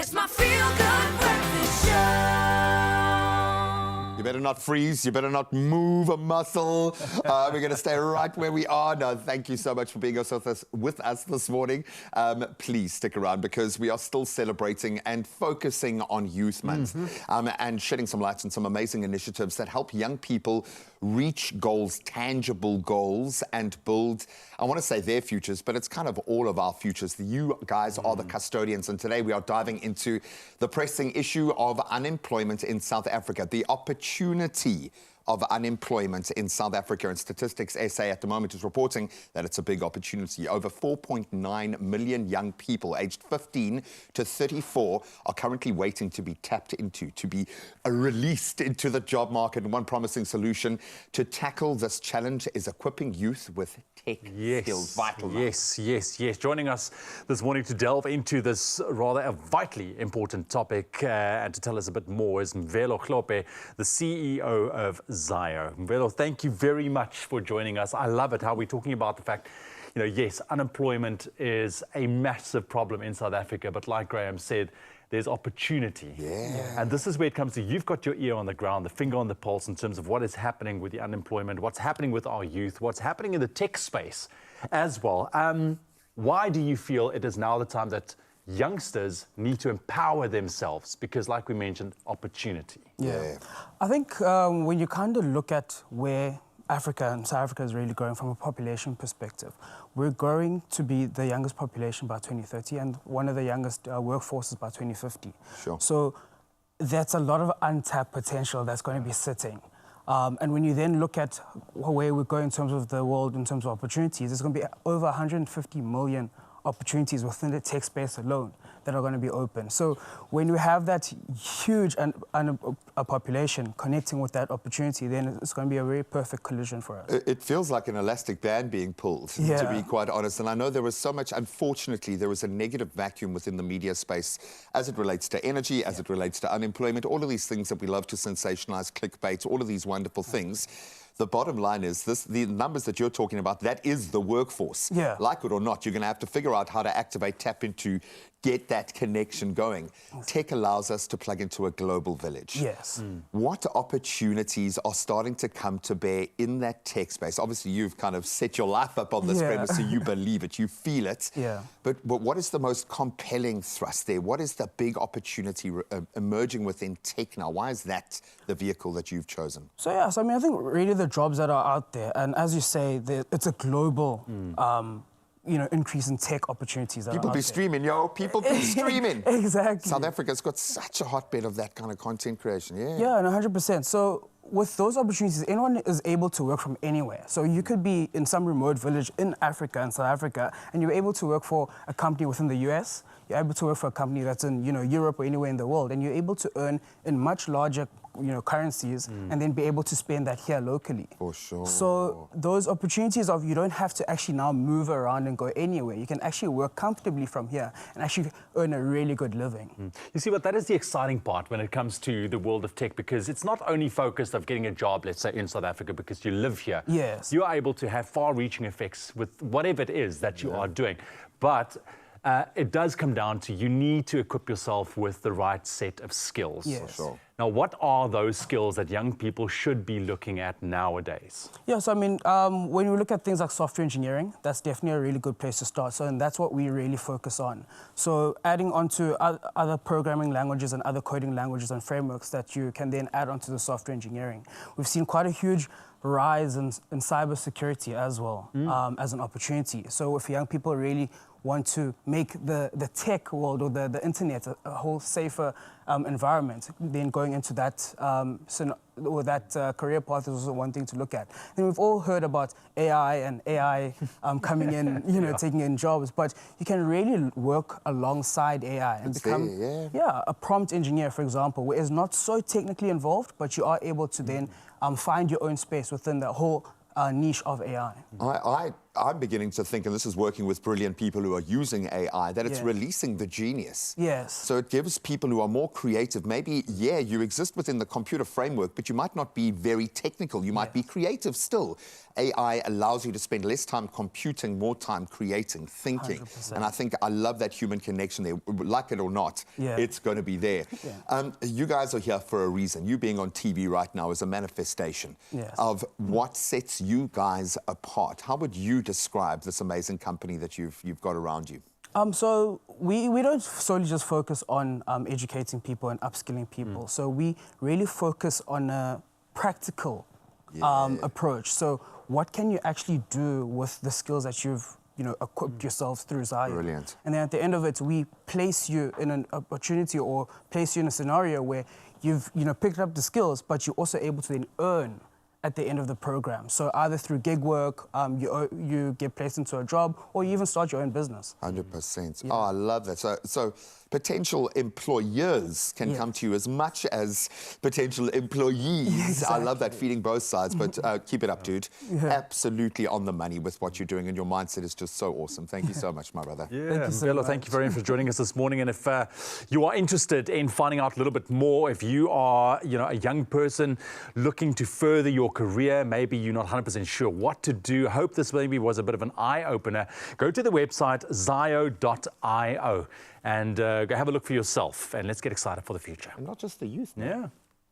It's my feel-good breakfast show. You better not freeze. You better not move a muscle. We're going to stay right where we are. No, thank you so much for being with us this morning. Please stick around because we are still celebrating and focusing on Youth Month and shedding some light on some amazing initiatives that help young people reach goals, tangible goals, and build, I want to say their futures, but it's kind of all of our futures. You guys are the custodians, and today we are diving into the pressing issue of unemployment in South Africa, the opportunity of unemployment in South Africa. And Statistics SA at the moment is reporting that it's a big opportunity. Over 4.9 million young people aged 15 to 34 are currently waiting to be tapped into, to be released into the job market. And one promising solution to tackle this challenge is equipping youth with tech skills. Vital. Yes. Joining us this morning to delve into this rather a vitally important topic and to tell us a bit more is Mvelo Hlophe, the CEO of Zaio. Mvelo, thank you very much for joining us. I love it how we're talking about the fact, yes, unemployment is a massive problem in South Africa, but like Graham said, there's opportunity. Yeah. And this is where it comes to, you've got your ear on the ground, the finger on the pulse in terms of what is happening with the unemployment, what's happening with our youth, what's happening in the tech space as well. Why do you feel it is now the time that youngsters need to empower themselves? Because like we mentioned, opportunity. Yeah. I think when you kind of look at where Africa and South Africa is really growing from a population perspective, we're growing to be the youngest population by 2030 and one of the youngest workforces by 2050. Sure. So that's a lot of untapped potential that's going to be sitting. And when you then look at where we're going in terms of the world, in terms of opportunities, there's going to be over 150 million opportunities within the tech space alone that are going to be open. So when we have that huge a population connecting with that opportunity, then it's going to be a very perfect collision for us. It feels like an elastic band being pulled, to be quite honest. And I know there was so much, unfortunately, there was a negative vacuum within the media space as it relates to energy, as it relates to unemployment, all of these things that we love to sensationalize, clickbait, all of these wonderful things. The bottom line is the numbers that you're talking about, that is the workforce. Yeah. Like it or not, you're going to have to figure out how to activate, tap into, get that connection going. Tech allows us to plug into a global village. Yes. What opportunities are starting to come to bear in that tech space? Obviously, you've kind of set your life up on this premise, so you believe it, you feel it. Yeah. But what is the most compelling thrust there? What is the big opportunity emerging within tech now? Why is that the vehicle that you've chosen? So I think really the jobs that are out there, and as you say, it's a global increase in tech opportunities that People are be out streaming, people be streaming. Exactly. South Africa's got such a hotbed of that kind of content creation, Yeah, and 100%. So with those opportunities, anyone is able to work from anywhere. So you could be in some remote village in Africa, in South Africa, and you're able to work for a company within the US, you're able to work for a company that's in Europe or anywhere in the world, and you're able to earn in much larger currencies and then be able to spend that here locally. For sure. So those opportunities of you don't have to actually now move around and go anywhere. You can actually work comfortably from here and actually earn a really good living. You see, that is the exciting part when it comes to the world of tech, because it's not only focused of getting a job, let's say, in South Africa because you live here. Yes. You are able to have far-reaching effects with whatever it is that you are doing. But it does come down to you need to equip yourself with the right set of skills. Yes. For sure. Now, what are those skills that young people should be looking at nowadays? Yeah, so when we look at things like software engineering, that's definitely a really good place to start. So, and that's what we really focus on. So adding on to other programming languages and other coding languages and frameworks that you can then add onto the software engineering. We've seen quite a huge rise in cybersecurity as well as an opportunity. So if young people really want to make the tech world or the internet a whole safer environment, then going into that career path is also one thing to look at. And we've all heard about AI and AI coming in, taking in jobs, but you can really work alongside AI and become a prompt engineer, for example, where it's not so technically involved, but you are able to then find your own space within the whole niche of AI. I'm beginning to think, and this is working with brilliant people who are using AI, that it's releasing the genius. Yes. So it gives people who are more creative, maybe, you exist within the computer framework, but you might not be very technical. You might be creative still. AI allows you to spend less time computing, more time creating, thinking. 100%. And I think I love that human connection there. Like it or not, it's going to be there. You guys are here for a reason. You being on TV right now is a manifestation of what sets you guys apart. How would you describe this amazing company that you've got around you? So we don't solely just focus on educating people and upskilling people. So we really focus on a practical approach. So what can you actually do with the skills that you've equipped yourselves through Zaio? Brilliant. And then at the end of it, we place you in an opportunity or place you in a scenario where you've picked up the skills, but you're also able to then earn at the end of the program. So either through gig work, you get placed into a job, or you even start your own business. 100%. Oh, I love that. So potential employers can come to you as much as potential employees. Exactly. I love that, feeding both sides, but keep it up, dude. Absolutely on the money with what you're doing, and your mindset is just so awesome. Thank you so much, my brother. Mvelo, thank you very much for joining us this morning. And if you are interested in finding out a little bit more, if you are a young person looking to further your career, maybe you're not 100% sure what to do, I hope this maybe was a bit of an eye-opener, go to the website zaio.io and go have a look for yourself, and let's get excited for the future. And not just the youth. Yeah.